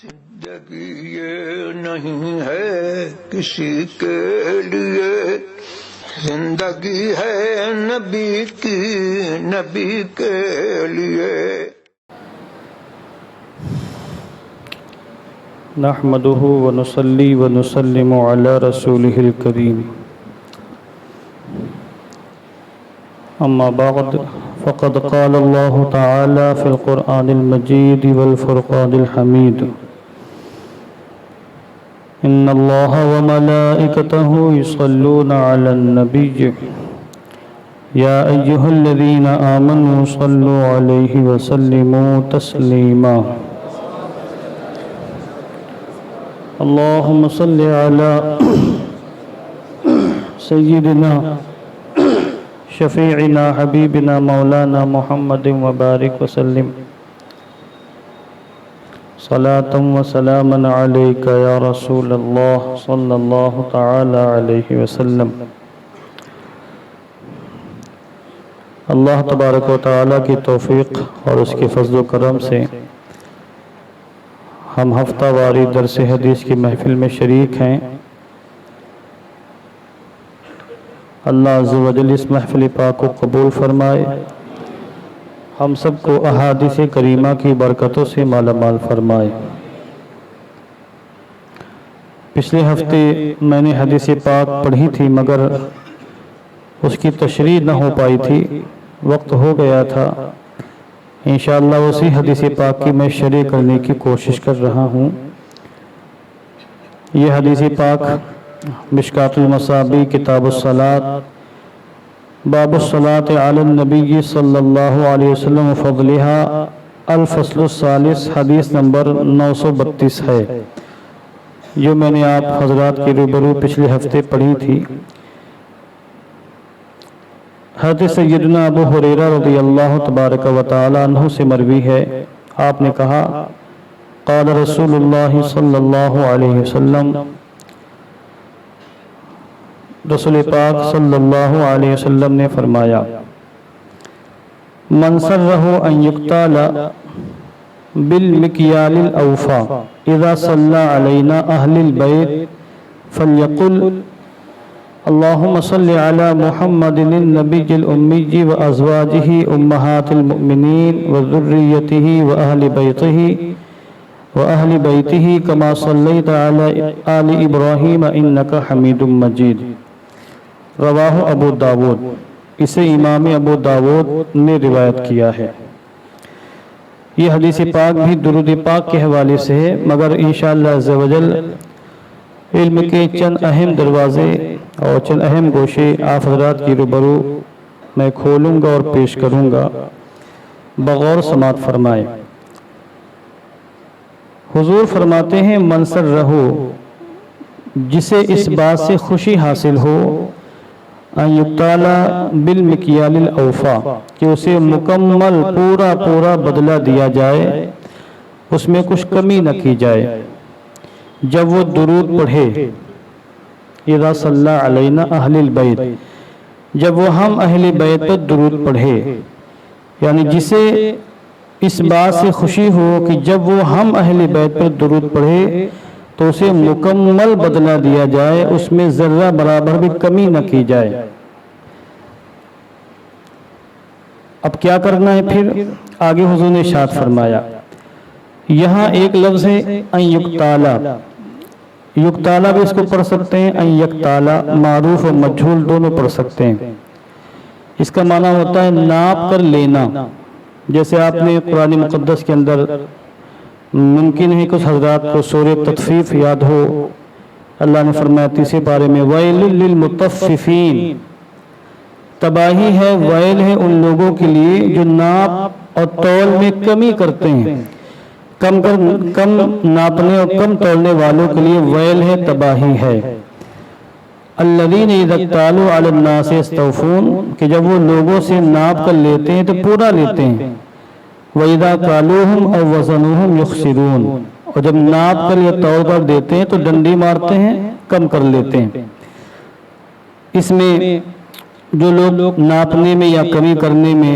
زندگی یہ نہیں ہے کسی کے لیے، زندگی ہے نبی کی، نبی کے لیے۔ نحمده ونصلي ونسلم على رسوله الكريم، أما بعد فقد قال الله تعالى في القرآن المجيد والفرقان الحميد: إن الله وملائكته يصلون على النبي يا أيها الذين آمنوا صلوا عليه وسلموا تسليما۔ اللهم صل على سيدنا شفيعنا حبيبنا مولانا محمد وبارك وسلم صلاة وسلاما عليك يا رسول الله صلى الله تعالى عليه وسلم۔ اللہ تبارک و تعالیٰ کی توفیق اور اس کے فضل و کرم سے ہم ہفتہ واری درس حدیث کی محفل میں شریک ہیں۔ اللہ عز و جل اس محفل پاک کو قبول فرمائے، ہم سب کو احادیث کریمہ کی برکتوں سے مالا مال فرمائے۔ پچھلے ہفتے میں نے حدیث پاک پڑھی تھی مگر اس کی تشریح نہ ہو پائی تھی، وقت ہو گیا تھا۔ انشاءاللہ اسی حدیث پاک کی میں شرح کرنے کی کوشش کر رہا ہوں۔ یہ حدیث پاک مشکاۃ المصابیح کتاب الصلاۃ باب الصلاۃ علی النبی صلی اللہ علیہ وسلم وفضلها الفصل الثالث حدیث نمبر 932 ہے، جو میں نے آپ حضرات کے روبرو پچھلے ہفتے پڑھی تھی۔ حضرت سیدنا ابو ہریرہ رضی اللہ تبارک و تعالی عنہ سے مروی ہے، آپ نے کہا قال رسول اللہ صلی اللہ علیہ وسلم، رسول پاک صلی اللہ علیہ وسلم نے فرمایا: من سرہ ان یقتال بالمکیال الاوفا اذا صلی علینا اہل البیت فلیقل اللہم صلی علی محمد النبی الامی وازواجہ امہات المؤمنین وذریتہ واہل بیتہ کما صلیت علی آل ابراہیم انکا حمید مجید۔ رواہ ابو داود، اسے امام ابو داود نے روایت کیا ہے۔ یہ حدیث پاک بھی درود پاک کے حوالے سے ہے، مگر انشاءاللہ عز و جل علم کے چند اہم دروازے اور چند اہم گوشے آپ حضرات کی روبرو میں کھولوں گا اور پیش کروں گا، بغور سماعت فرمائے۔ حضور فرماتے ہیں منصر رہو، جسے اس بات سے خوشی حاصل ہو ان یقتالا بالمکیال الاوفا، کہ اسے مکمل پورا بدلہ دیا جائے، اس میں کچھ کمی نہ کی جائے۔ جب وہ درود پڑھے، اذا صلی علینا اہل البیت، جب وہ ہم اہل بیت پر درود پڑھے، یعنی جسے اس بات سے خوشی ہو کہ جب وہ ہم اہل بیت پر درود پڑھے تو اسے مکمل بدلہ دیا جائے، اس میں ذرہ برابر بھی کمی نہ کی جائے۔ اب کیا کرنا ہے پھر؟ آگے حضور نے ارشاد فرمایا، یہاں ایک لفظ ہے ان یقتالا، یقتالا بھی اس کو پڑھ سکتے ہیں، ان یقتالا معروف و مجہول دونوں پڑھ سکتے ہیں۔ اس کا معنی ہوتا ہے ناپ کر لینا۔ جیسے آپ نے قرآن مقدس کے اندر ممکن ہے کچھ حضرات کو سورہ تطفیف یاد ہو، اللہ نے فرمایا تیسرے پارے میں ویل للمطففین، تباہی ہے، ویل ہے ان لوگوں کے لیے جو ناپ اور تول میں کمی کرتے ہیں، کم ناپنے اور کم تولنے والوں کے لیے ویل ہے، تباہی ہے۔ الذین اذا اکتالوا علی الناس یستوفون، کہ جب وہ لوگوں سے ناپ کر لیتے ہیں تو پورا لیتے ہیں۔ وَإِذَا قَالُوهُمْ أَوْ وَزَنُوهُمْ يُخْسِرُونَ، اور جب ناپ کر یا تول کر دیتے ہیں تو ڈنڈی مارتے ہیں، کم کر لیتے ہیں۔ اس میں جو لوگ ناپنے میں یا کمی کرنے میں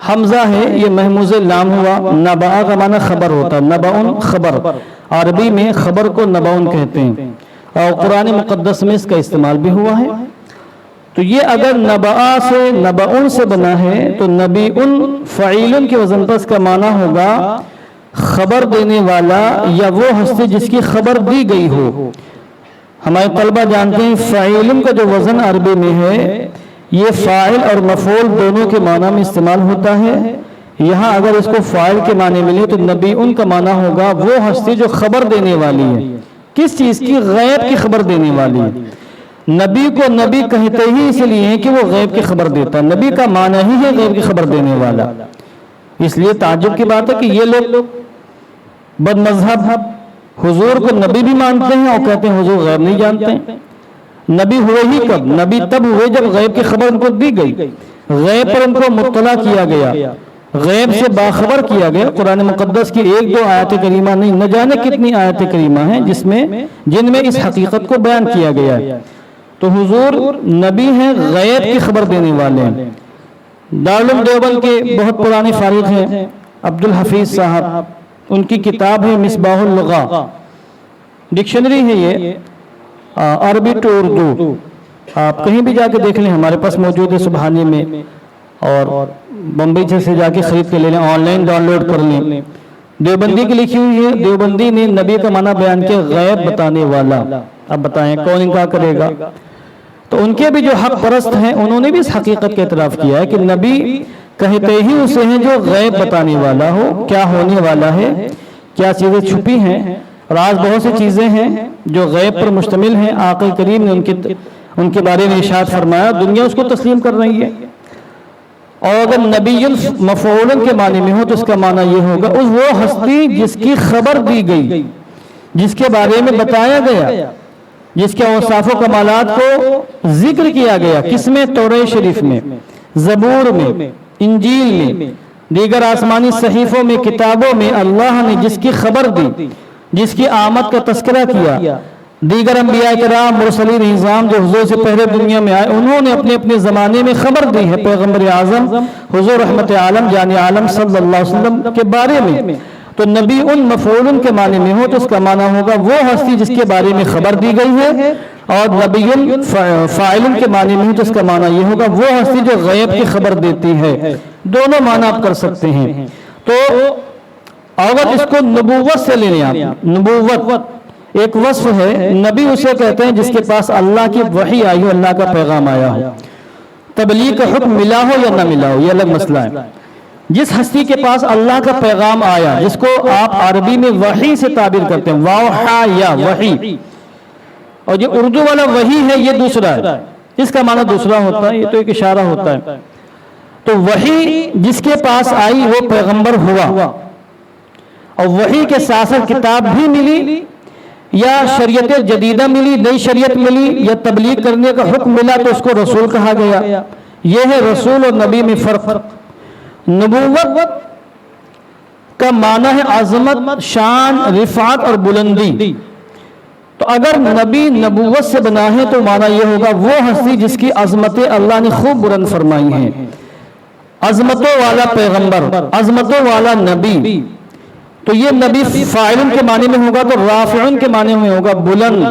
حمزہ ہے یہ محموز لام ہوا. نبأ کا معنی خبر ہوتا ہے. نبأن خبر، عربی میں خبر کو نبأن کہتے ہیں اور قرآن مقدس میں اس کا استعمال بھی ہوا ہے. تو یہ اگر نبأ سے نبأن سے بنا ہے تو نبیٌ فعیل کے وزن پر اس کا معنی ہوگا خبر دینے والا یا وہ ہستی جس کی خبر دی گئی ہو. ہمارے طلبہ جانتے ہیں فعیل کا جو وزن عربی میں ہے یہ فاعل اور مفعول دونوں کے معنی میں استعمال ہوتا ہے. یہاں اگر اس کو فاعل کے معنی ملے تو نبیٌ کا معنی ہوگا وہ ہستی جو خبر دینے والی ہے. کس چیز کی؟ غیب کی خبر دینے والی ہے. نبی کو نبی کہتے ہی اس لیے ہیں کہ وہ غیب کی خبر دیتا ہے. نبی کا معنی ہی ہے غیب کی خبر دینے والا. اس لیے تعجب کی بات ہے کہ یہ لوگ بد مذہب حضور کو نبی بھی مانتے ہیں اور کہتے ہیں حضور غیب نہیں جانتے ہیں. نبی ہوئے ہی کب؟ نبی تب ہوئے جب غیب کی خبر ان کو دی گئی، غیب پر ان کو مطلع کیا گیا، غیب سے باخبر کیا گیا. قرآن مقدس کی ایک دو آیت کریمہ نہیں، نہ جانے کتنی آیت کریمہ ہیں جن میں اس حقیقت کو بیان کیا گیا ہے. تو حضور نبی ہیں، غیب کی خبر دینے والے ہیں. دارالعلوم دیوبند کے بہت پرانے فارغ ہیں عبدالحفیظ صاحب، ان کی کتاب ہے مصباح اللغہ، ڈکشنری ہے یہ عربی ٹو اردو. آپ کہیں بھی جا کے دیکھ لیں، ہمارے پاس موجود ہے سبحانی میں، اور بمبئی سے جا کے خرید کے لے لیں، آن لائن ڈاؤن لوڈ کر لیں. دیوبندی کی لکھی ہوئی ہے. دیوبندی نے نبی کا معنی بیان کیا غیب بتانے والا. اب بتائیں کون انکار کرے گا؟ تو ان کے بھی جو حق پرست ہیں انہوں نے بھی اس حقیقت کا اعتراف کیا ہے کہ نبی کہتے ہی اسے ہیں جو غیب بتانے والا ہو، کیا ہونے والا ہے، کیا چیزیں چھپی ہیں. اور آج بہت سی چیزیں ہیں جو غیب پر مشتمل ہیں. آقا کریم نے ان کے بارے میں ارشاد فرمایا، دنیا اس کو تسلیم کر رہی ہے. اور اگر نبی مفعول کے معنی میں ہو تو اس کا معنی یہ ہوگا اس وہ ہستی جس کی خبر دی گئی، جس کے بارے میں بتایا گیا، جس کے اوصاف و کمالات کو ذکر کیا گیا. کس میں؟ تورات شریف میں، زبور میں، انجیل میں، دیگر آسمانی صحیفوں میں، کتابوں میں اللہ نے جس کی خبر دی، جس کی آمد کا تذکرہ کیا. دیگر انبیاء کرام مرسلین نظام جو حضور سے پہلے دنیا میں آئے انہوں نے اپنے اپنے زمانے میں خبر دی ہے پیغمبر اعظم حضور رحمت عالم جان عالم صلی اللہ علیہ وسلم کے بارے میں. تو نبی مفعول کے معنی میں ہو تو اس کا معنی ہوگا وہ ہستی جس کے بارے میں خبر دی گئی ہے، اور نبی فاعل کے معنی میں ہو تو اس کا معنی یہ ہوگا وہ ہستی جو غیب کی خبر دیتی ہے. دونوں معنی آپ کر سکتے ہیں. تو اگر اس کو نبوت سے لیں آپ، نبوت ایک وصف ہے. نبی اسے کہتے ہیں جس کے پاس اللہ کی وحی آئی ہو، اللہ کا پیغام آیا ہو. تبلیغ کا حکم ملا ہو یا نہ ملا ہو یہ الگ مسئلہ ہے. جس ہستی کے پاس اللہ کا پیغام آیا، جس کو آپ عربی میں وحی سے تعبیر کرتے ہیں، واحا یا وحی، اور یہ اردو والا وحی ہے یہ دوسرا ہے، اس کا معنی دوسرا ہوتا ہے، یہ تو ایک اشارہ ہوتا ہے. تو وحی جس کے پاس آئی وہ پیغمبر ہوا، اور وحی کے ساتھ ساتھ کتاب بھی ملی، یا شریعت جدیدہ ملی، نئی شریعت ملی، یا تبلیغ کرنے کا حکم ملا تو اس کو رسول کہا گیا. یہ ہے رسول اور نبی میں فرق. نبوت کا معنی ہے عظمت، شان، رفعت اور بلندی. تو اگر نبی نبوت سے بنا ہے تو معنی یہ ہوگا وہ ہستی جس کی عظمتیں اللہ نے خوب بلند فرمائی ہیں. عظمتوں والا پیغمبر، عظمتوں والا نبی. تو یہ نبی فاعل کے معنی میں ہوگا تو رافع کے معنی میں ہوگا بلند.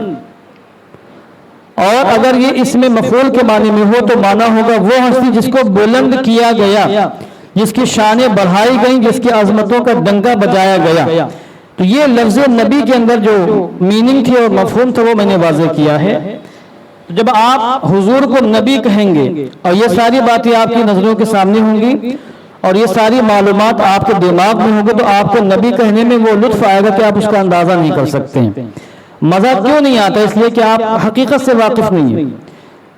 اور اگر یہ اس میں مفعول کے معنی میں ہو تو معنی ہوگا وہ ہستی جس کو بلند کیا گیا، جس کی شانیں بڑھائی گئیں، جس کی عظمتوں کا ڈنکا بجایا گیا. تو یہ لفظ نبی کے اندر جو میننگ تھی اور مفہوم تھا وہ میں نے واضح کیا ہے. جب آپ حضور کو نبی کہیں گے اور یہ ساری باتیں آپ کی نظروں کے سامنے ہوں گی اور یہ ساری معلومات آپ کے دماغ میں ہوں گے تو آپ کو نبی کہنے میں وہ لطف آئے گا کہ آپ اس کا اندازہ نہیں کر سکتے ہیں. مزہ کیوں نہیں آتا؟ اس لیے کہ آپ حقیقت سے واقف نہیں ہیں.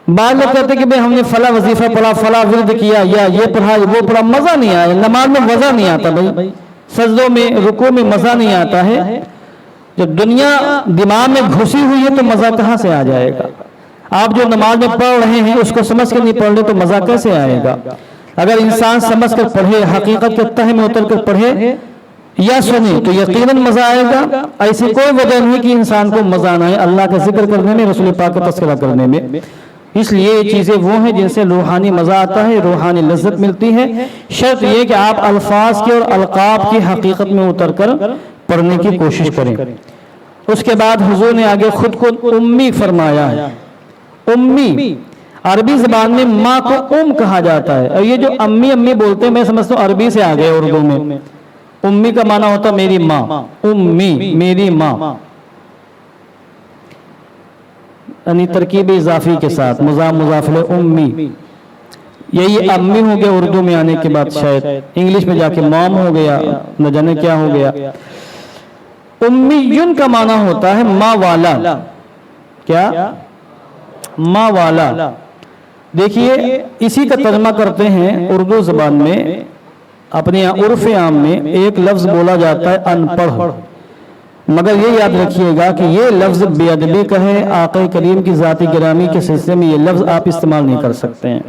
بعض لوگ کہتے ہیں کہ بھئی ہم نے فلاں وظیفہ پڑھا، فلاں ورد کیا، یا یہ پڑھا وہ پڑھا، مزہ نہیں آیا. نماز میں مزہ نہیں آتا بھائی، سجدوں میں رکوع میں مزہ نہیں آتا ہے. جب دنیا دماغ میں گھسی ہوئی ہے تو مزہ کہاں سے آ جائے گا؟ آپ جو نماز میں پڑھ رہے ہیں اس کو سمجھ کے نہیں پڑھ رہے تو مزہ کیسے آئے گا؟ اگر انسان سمجھ کر پڑھے، حقیقت کے تہہ میں اتر کر پڑھے یا سنے تو یقیناً مزہ آئے گا. ایسی کوئی وجہ نہیں کہ انسان کو مزہ نہ آئے اللہ کا ذکر کرنے میں، رسول پاک کا تذکرہ کرنے میں. اس لیے یہ چیزیں وہ ہیں جن سے روحانی مزہ آتا ہے، روحانی لذت ملتی ہے۔ شرط یہ کہ آپ الفاظ کی اور القاب کی حقیقت میں اتر کر پڑھنے کی کوشش کریں۔ اس کے بعد حضور نے آگے خود کو امی فرمایا ہے۔ امی عربی زبان میں ماں کو کہا جاتا ہے، اور یہ جو امی امی بولتے ہیں میں سمجھتا ہوں عربی سے آ گئے اردو میں۔ امی کا معنی ہوتا میری ماں، امی میری ماں، یعنی ترکیب اضافی کے ساتھ مضاف الیہ امی۔ یہی امی ہو گیا اردو میں آنے کے بعد، شاید انگلش میں جا کے مام ہو گیا، نہ جانے کیا ہو گیا۔ امیون کا معنی ہوتا ہے ماں والا۔ کیا؟ ماں والا۔ دیکھیے اسی کا ترجمہ کرتے ہیں اردو زبان میں، اپنے عرف عام میں ایک لفظ بولا جاتا ہے ان پڑھ، مگر یہ یاد رکھیے گا کہ یہ لفظ بے ادبی کا ہے۔ آقا کریم کی ذات گرامی کے سلسلے میں یہ لفظ آپ استعمال نہیں کر سکتے ہیں۔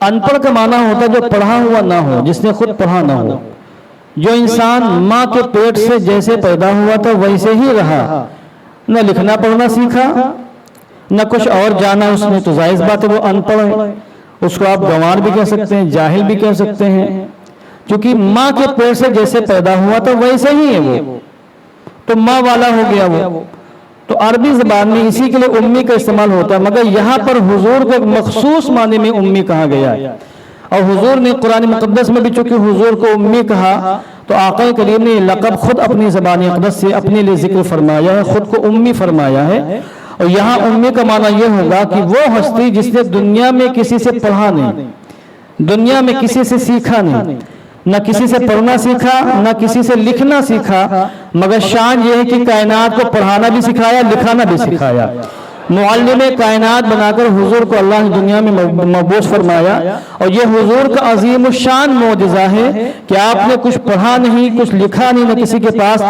ان پڑھ کا معنی ہوتا ہے جو پڑھا ہوا نہ ہو، جس نے خود پڑھا نہ ہو، جو انسان ماں کے پیٹ سے جیسے پیدا ہوا تھا ویسے ہی رہا، نہ لکھنا پڑھنا سیکھا نہ کچھ اور جانا اس نے، تو ظاہر بات ہے وہ ان پڑھ ہے۔ اس کو آپ گنوار بھی کہہ سکتے ہیں، جاہل بھی کہہ سکتے ہیں، کیونکہ ماں کے پیٹ سے جیسے پیدا ہوا تھا ویسے ہی ہے وہ، تو ماں والا ہو گیا وہ۔ تو عربی زبان میں اسی کے لیے امی کا استعمال ہوتا ہے، مگر یہاں پر حضور کو ایک مخصوص معنی میں امی کہا گیا ہے۔ اور حضور نے قرآن مقدس میں بھی چونکہ حضور کو امی کہا، تو آقا کریم نے یہ لقب خود اپنی زبان اقدس سے اپنے لیے ذکر فرمایا ہے، خود کو امی فرمایا ہے۔ اور یہاں امی کا معنی یہ ہوگا کہ وہ ہستی جس نے دنیا میں کسی سے پڑھا نہیں، دنیا میں کسی سے سیکھا نہیں، نہ کسی سے پڑھنا سیکھا نہ کسی سے لکھنا سیکھا، مگر شان یہ ہے کہ کائنات کو پڑھانا بھی سکھایا، لکھانا بھی سکھایا۔ معلم کائنات بنا کر حضور کو اللہ نے دنیا میں مبعوث فرمایا، اور یہ حضور کا عظیم الشان معجزہ ہے کہ آپ نے کچھ پڑھا نہیں، کچھ لکھا نہیں، نہ کسی کے پاس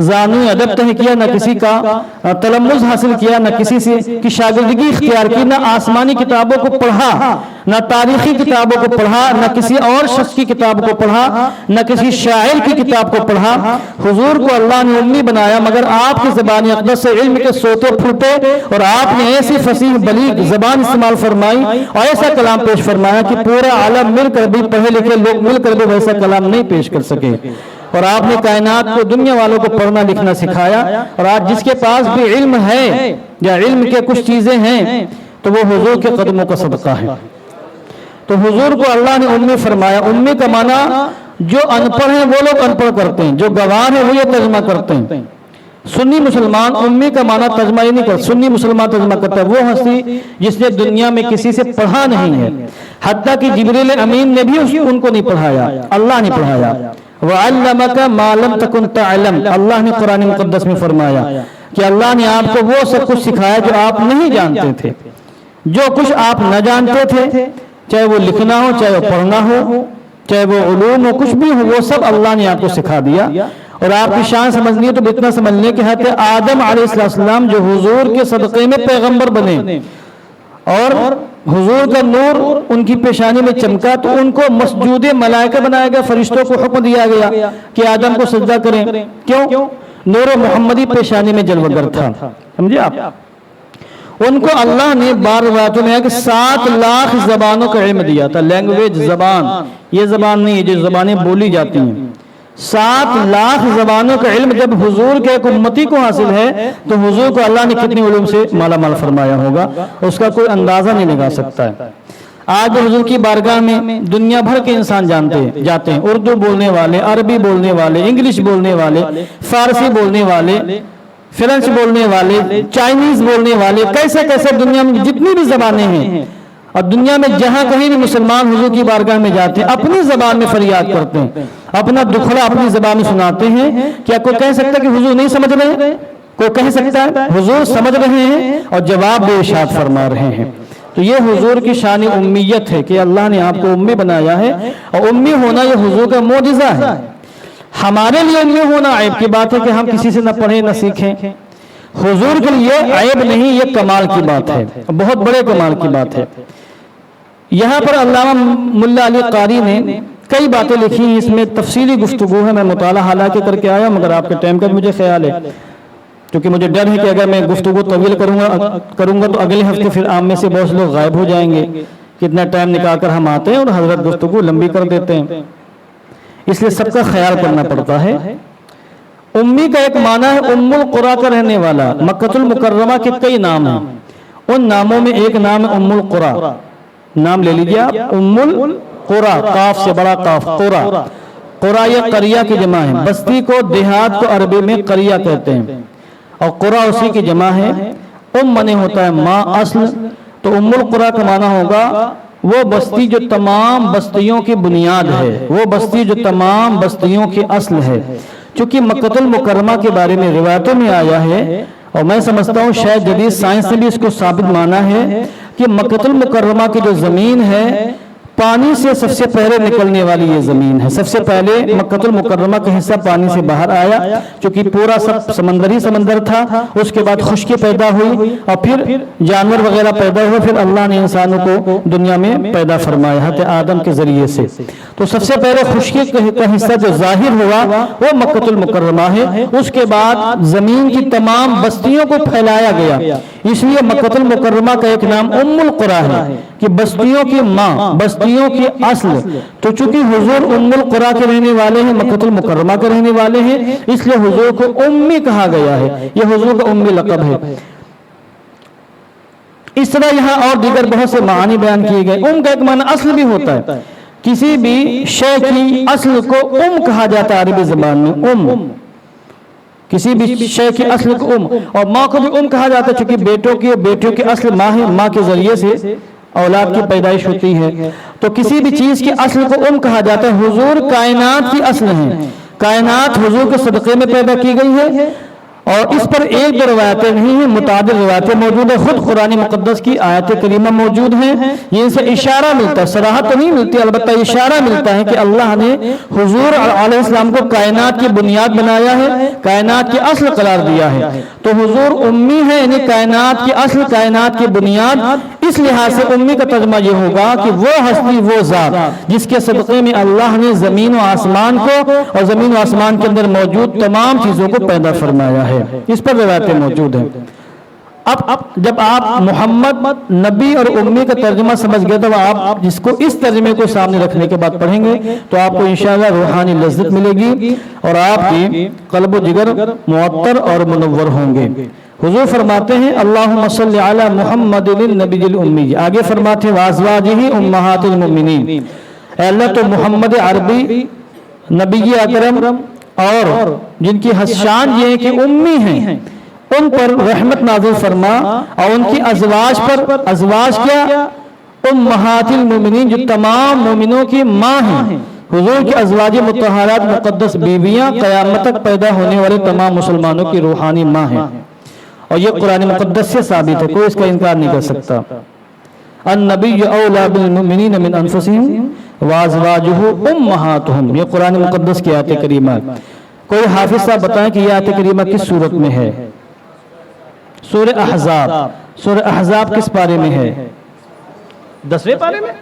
زانوی ادب طے کیا، نہ کسی کا تلمذ حاصل کیا، نہ کسی سے کی شاگردگی اختیار کی، نہ آسمانی کتابوں کو پڑھا، نہ تاریخی کتابوں کو پڑھا، نہ کسی اور شخص کی کتاب کو پڑھا، نہ کسی شاعر کی کتاب کو پڑھا۔ حضور کو اللہ نے امی بنایا، مگر آپ کی زبان اقدس سے علم کے سوتے پھوٹے، اور آپ نے ایسی فصیح بلیغ زبان استعمال فرمائی اور ایسا کلام پیش فرمایا کہ پورا عالم مل کر بھی، پڑھے لکھے لوگ مل کر بھی ویسا کلام نہیں پیش کر سکے۔ اور آپ نے کائنات کو، دنیا والوں کو پڑھنا لکھنا سکھایا، اور آج جس کے پاس بھی علم ہے یا علم کے کچھ چیزیں ہیں تو وہ حضور کے قدموں کا صدقہ ہے۔ تو حضور کو اللہ نے امی فرمایا۔ امی کا معنی جو ان پڑھ ہیں وہ لوگ ان پڑھ کرتے ہیں، جو گواہ ہیں وہ یہ ترجمہ کرتے ہیں۔ سنی مسلمان امی کا معنی ترجمہ ہی نہیں کرتا، سنی مسلمان ترجمہ کرتا ہے وہ ہستی جس نے دنیا میں کسی سے پڑھا نہیں ہے، حتیٰ کہ جبریل امین نے بھی ان کو نہیں پڑھایا، اللہ نے پڑھایا۔ وَعَلَّمَكَ مَا لَمْ تَكُنْ تَعْلَمْ، اللہ نے قرآن مقدس میں فرمایا کہ اللہ نے آپ کو وہ سب کچھ سکھایا جو آپ نہیں جانتے تھے، جو کچھ آپ نہ جانتے تھے، چاہے وہ لکھنا ہو، چاہے وہ پڑھنا ہو، چاہے وہ علوم ہو، کچھ بھی ہو، وہ سب اللہ نے آپ کو سکھا دیا۔ اور آپ کی شان سمجھنی ہے تو اتنا سمجھنے کہ حضرت آدم علیہ السلام جو حضور کے صدقے میں پیغمبر بنے اور حضور کا نور ان کی پیشانی میں چمکا، تو ان کو مسجود ملائکہ بنایا گیا، فرشتوں کو حکم دیا گیا کہ آدم کو سجدہ کریں۔ کیوں؟ نور محمدی پیشانی میں جلوگر تھا، سمجھے آپ؟ ان کو اللہ نے بار روایتوں میں ہے کہ 7 لاکھ زبانوں کا علم دیا تھا۔ لینگویج، زبان، یہ زبان نہیں ہے جو زبانیں بولی جاتی ہیں، 7 لاکھ زبانوں کا علم جب حضور کے ایک امتی کو حاصل ہے تو حضور کو اللہ نے کتنی علوم سے مالا مال فرمایا ہوگا، اس کا کوئی اندازہ نہیں لگا سکتا ہے۔ آج حضور کی بارگاہ میں دنیا بھر کے انسان جاتے ہیں، اردو بولنے والے، عربی بولنے والے، انگلش بولنے والے، فارسی بولنے والے، فرینچ بولنے والے، چائنیز بولنے والے، کیسے کیسے دنیا میں جتنی بھی زبانیں ہیں، اور دنیا میں جہاں کہیں بھی مسلمان حضور کی بارگاہ میں جاتے ہیں اپنی زبان میں فریاد کرتے ہیں، اپنا دکھڑا اپنی زبان میں سناتے ہیں۔ کیا کوئی کہہ سکتا ہے کہ حضور نہیں سمجھ رہے ہیں؟ کوئی کہہ سکتا ہے؟ حضور سمجھ رہے ہیں اور جواب بے ارشاد فرما رہے ہیں۔ تو یہ حضور کی شان امیت ہے کہ اللہ نے آپ کو امی بنایا ہے، اور امی ہونا یہ حضور کا معجزہ ہے۔ ہمارے لیے امی ہونا عیب کی بات ہے کہ ہم کسی سے نہ پڑھیں نہ سیکھیں، حضور کے لیے عیب نہیں، یہ کمال کی بات ہے، بہت بڑے کمال کی بات ہے۔ یہاں پر علامہ ملا علی قاری نے کئی باتیں لکھی ہیں، اس میں تفصیلی گفتگو ہے، میں مطالعہ حالانکہ کر کے آیا مگر آپ کے ٹائم کا مجھے خیال ہے کیونکہ مجھے ڈر ہے کہ اگر میں گفتگو طویل کروں گا تو اگلے ہفتے پھر عام میں سے بہت سے لوگ غائب ہو جائیں گے. کتنا ٹائم نکال کر ہم آتے ہیں اور حضرت گفتگو لمبی کر دیتے ہیں، اس لیے سب کا خیال کرنا پڑتا ہے. امی کا ایک معنی ہے ام القریٰ کا رہنے والا. مکہ المکرمہ کے کئی نام ہیں، ان ناموں میں ایک نام ہے ام القریٰ. نام لے لیجیے آپ، ام القریٰ، قاف سے بڑا قاف، قریٰ. قریٰ یہ قریہ کی جمع ہے. بستی کو، دیہات کو عربی میں قریہ کہتے ہیں، اور قریٰ اسی کی جمع ہے. ام معنی ہوتا ہے ماں، اصل. تو ام القریٰ کا معنی ہوگا وہ بستی جو تمام بستیوں کی بنیاد ہے، وہ بستی جو تمام بستیوں کی اصل ہے. چونکہ مکہ المکرمہ کے بارے میں روایتوں میں آیا ہے، اور میں سمجھتا ہوں شاید جدید سائنس نے بھی اس کو ثابت مانا ہے کہ مکہ المکرمہ کی جو زمین ہے پانی سے سب سے پہلے نکلنے والی یہ زمین ہے. سب سے پہلے مکہ المکرمہ کا حصہ پانی سے باہر آیا، چونکہ پورا سب سمندر ہی سمندر تھا. اس کے بعد خشکی پیدا ہوئی اور پھر جانور وغیرہ پیدا ہوئے. پھر اللہ نے انسانوں کو دنیا میں پیدا فرمایا حضرت آدم کے ذریعے سے. تو سب سے پہلے خشکی کا حصہ جو ظاہر ہوا وہ مکہ المکرمہ ہے. اس کے بعد زمین کی تمام بستیوں کو پھیلایا گیا. اس لیے مکہ المکرمہ کا ایک نام ام القریٰ ہے کہ بستیوں کی ماں، بستیوں کی اصل. تو چونکہ حضور ام القریٰ کے رہنے والے ہیں، مکہ المکرمہ کے رہنے والے ہیں، اس لیے حضور کو امی کہا گیا ہے. یہ حضور کا امی لقب ہے. اس طرح یہاں اور دیگر بہت سے معانی بیان کیے گئے. ام کا ایک معنی اصل بھی ہوتا ہے. کسی بھی شے کی اصل کو ام کہا جاتا ہے عربی زبان میں. ام کسی بھی شے کی اصل کو ام. اور ماں کو بھی ام کہا جاتا ہے چونکہ بیٹوں کی اصل ماں ہے. ماں کے ذریعے سے اولاد کی پیدائش ہوتی ہے. تو کسی بھی چیز کی اصل کو ام کہا جاتا ہے. حضور کائنات کی اصل ہیں. کائنات حضور کے صدقے میں پیدا کی گئی ہے، اور اس پر ایک دو روایتیں نہیں ہیں، متعدد روایتیں موجود ہیں. خود قرآن مقدس کی آیت کریمہ موجود ہیں. یہ ان سے اشارہ ملتا ہے، صراحت تو نہیں ملتی، البتہ اشارہ ملتا ہے کہ اللہ نے حضور علیہ السلام کو کائنات کی بنیاد بنایا ہے، کائنات کی اصل قرار دیا ہے. تو حضور امی ہے، یعنی کائنات کی اصل، کائنات کی بنیاد. اس لحاظ سے امی کا ترجمہ یہ ہوگا کہ وہ ہستی، وہ ذات جس کے صدقے میں اللہ نے زمین و آسمان کو اور زمین و آسمان کے اندر موجود تمام چیزوں کو پیدا فرمایا ہے. اس پر روایتیں موجود ہیں. اب جب آپ محمد نبی اور امی کا ترجمہ سمجھ گئے تو آپ جس کو اس ترجمے کو سامنے رکھنے کے بعد پڑھیں گے تو آپ کو انشاءاللہ روحانی لذت ملے گی اور آپ کی قلب و جگر معطر اور منور ہوں گے. حضور فرماتے ہیں اللہم صلی علی محمد النبی الامی. آگے فرماتے ہیں وازواجہ امہات المؤمنین. اے اللہ تو محمد عربی نبی اکرم اور جن کی شان یہ ہے کہ امی ہیں ان پر رحمت نازل فرما، اور ان کی ازواج پر، ازواج کیا؟ امہات المؤمنین جو تمام مومنوں کی ماں ہیں. حضور کی ازواج مطہرات مقدس بیویاں قیامت تک پیدا ہونے والے تمام مسلمانوں کی روحانی ماں ہیں، اور یہ قرآن مقدس سے ثابت ہے، کوئی اس کا انکار نہیں کر سکتا. النبی اولی بالمؤمنین من انفسہم وازواجہ امہاتہم، یہ قرآن مقدس کی آیت کریمہ. کوئی حافظ صاحب بتائیں کہ یہ آیت کریمہ کس سورت میں ہے؟ سورہ احزاب. سورہ احزاب کس پارے میں ہے؟ 10ویں پارے میں؟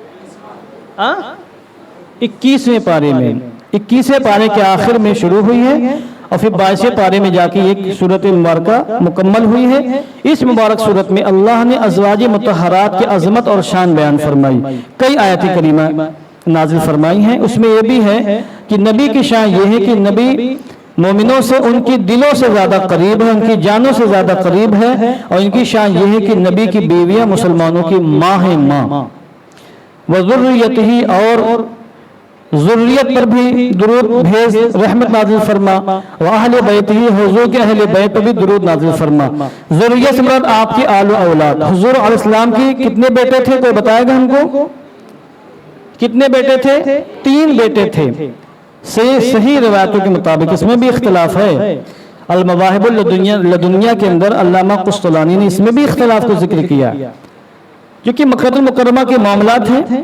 21ویں پارے میں. 21ویں پارے کے آخر میں شروع ہوئی ہے اور پھر 22ویں پارے میں جا کے ایک سورت مبارکہ مکمل ہوئی ہے. اس مبارک سورت میں اللہ نے ازواج مطہرات کی عظمت اور شان بیان فرمائی، کئی آیات کریمہ نازل فرمائی ہیں. اس میں یہ بھی ہے کہ نبی کی شان یہ ہے کہ نبی مومنوں سے ان کی دلوں سے زیادہ قریب ہے، ان کی جانوں سے زیادہ قریب ہے، اور ان کی شان یہ ہے کہ نبی کی بیویاں مسلمانوں کی ماں ہیں. ماں وذریتہ، اور ذریت پر بھی درود بھیج رحمت نازل فرما. واہل بیتہ، حضور کے اہل بیت پر بھی درود نازل فرما. ذریت سے مراد آپ کی آل و اولاد. حضور علیہ السلام کی کتنے بیٹے تھے؟ کوئی بتائے گا ہم کو؟ کتنے بیٹے تھے؟ 3 بیٹے تھے. صحیح روایتوں کے مطابق، اس میں بھی اختلاف ہے. المواہب لدنیا کے اندر علامہ قسطلانی نے اس میں بھی اختلاف کو ذکر کیا، کیونکہ مکہ المکرمہ کے معاملات ہیں.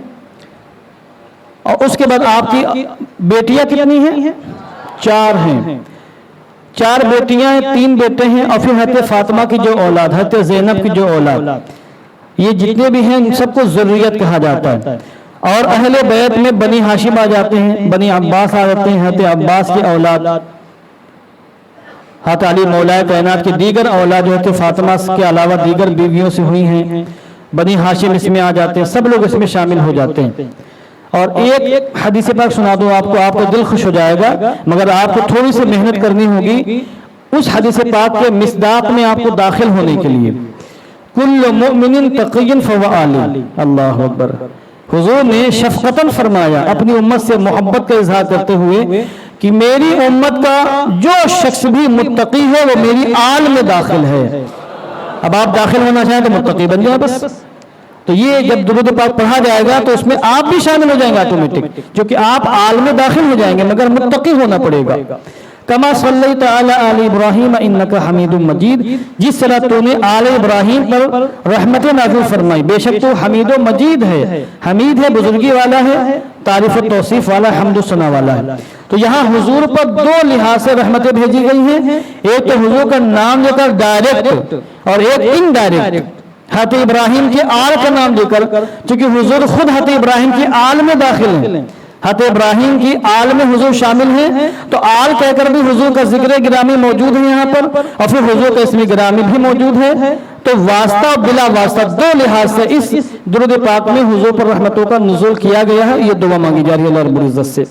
اور اس کے بعد آپ کی بیٹیاں کتنی ہیں؟ 4 ہیں. 4 بیٹیاں ہیں، 3 بیٹے ہیں، اور پھر حضرت فاطمہ کی جو اولاد، حضرت زینب کی جو اولاد، یہ جتنے بھی ہیں ان سب کو ذریت کہا جاتا ہے. اور اہل بیت میں بنی ہاشم آ جاتے ہیں، بنی عباس آ جاتے ہیں، حضرت عباس کی اولاد. حضرت علی مولا کائنات کی دیگر اولاد جو ہے فاطمہ کے علاوہ دیگر بیویوں سے ہوئی ہیں، بنی ہاشم اس میں آ جاتے ہیں، سب لوگ اس میں شامل ہو جاتے ہیں۔ اور ایک حدیث پاک سنا دوں آپ کو دل خوش ہو جائے گا، مگر آپ کو تھوڑی سی محنت کرنی ہوگی اس حدیث پاک کے مصداق میں آپ کو داخل ہونے کے لیے۔ کل مؤمن تقی فهو عالی، اللہ اکبر۔ حضور نے شفقتاً فرمایا اپنی امت سے محبت کا اظہار کرتے ہوئے کہ میری امت کا جو شخص بھی متقی ہے وہ میری آل میں داخل ہے۔ اب آپ داخل ہونا چاہیں تو متقی بن جائیں بس۔ تو یہ جب درود پاک پڑھا جائے گا تو اس میں آپ بھی شامل ہو جائیں گے آٹومیٹک، کیونکہ آپ آل میں داخل ہو جائیں گے، مگر متقی ہونا پڑے گا۔ کما صلیت علی آل ابراہیم انک حمید مجید، جس طرح تو نے آل ابراہیم پر رحمت نازل فرمائی، بے شک تو حمید و مجید ہے، حمید ہے بزرگی والا ہے، تعریف و توصیف والا، حمد و ثنا والا ہے۔ تو یہاں حضور پر دو لحاظ سے رحمتیں بھیجی گئی ہیں، ایک تو حضور کا نام لے کر ڈائریکٹ اور ایک انڈائریکٹ حضرت ابراہیم کے آل کا نام لے کر، چونکہ حضور خود حضرت ابراہیم کے آل میں داخل ہیں، حضرت ابراہیم کی آل میں حضور شامل ہیں، تو آل کہہ کر بھی حضور کا ذکر گرامی موجود ہے یہاں پر، اور پھر حضور کا اسم گرامی بھی موجود ہے۔ تو واسطہ اور بلا واسطہ دو لحاظ سے اس درود پاک میں حضور پر رحمتوں کا نزول کیا گیا ہے، یہ دعا مانگی جا رہی ہے اللہ رب العزت سے۔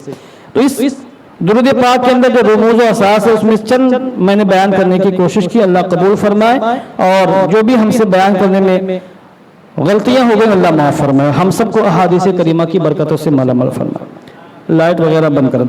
تو اس درود پاک کے اندر جو رموز و اساس ہے اس میں چند میں نے بیان کرنے کی کوشش کی، اللہ قبول فرمائے، اور جو بھی ہم سے بیان کرنے میں غلطیاں ہو گئی اللہ معاف فرمائے، ہم سب کو احادیث کریمہ کی برکتوں سے مالا مال فرمائے۔ لائٹ وغیرہ بند کر دیں۔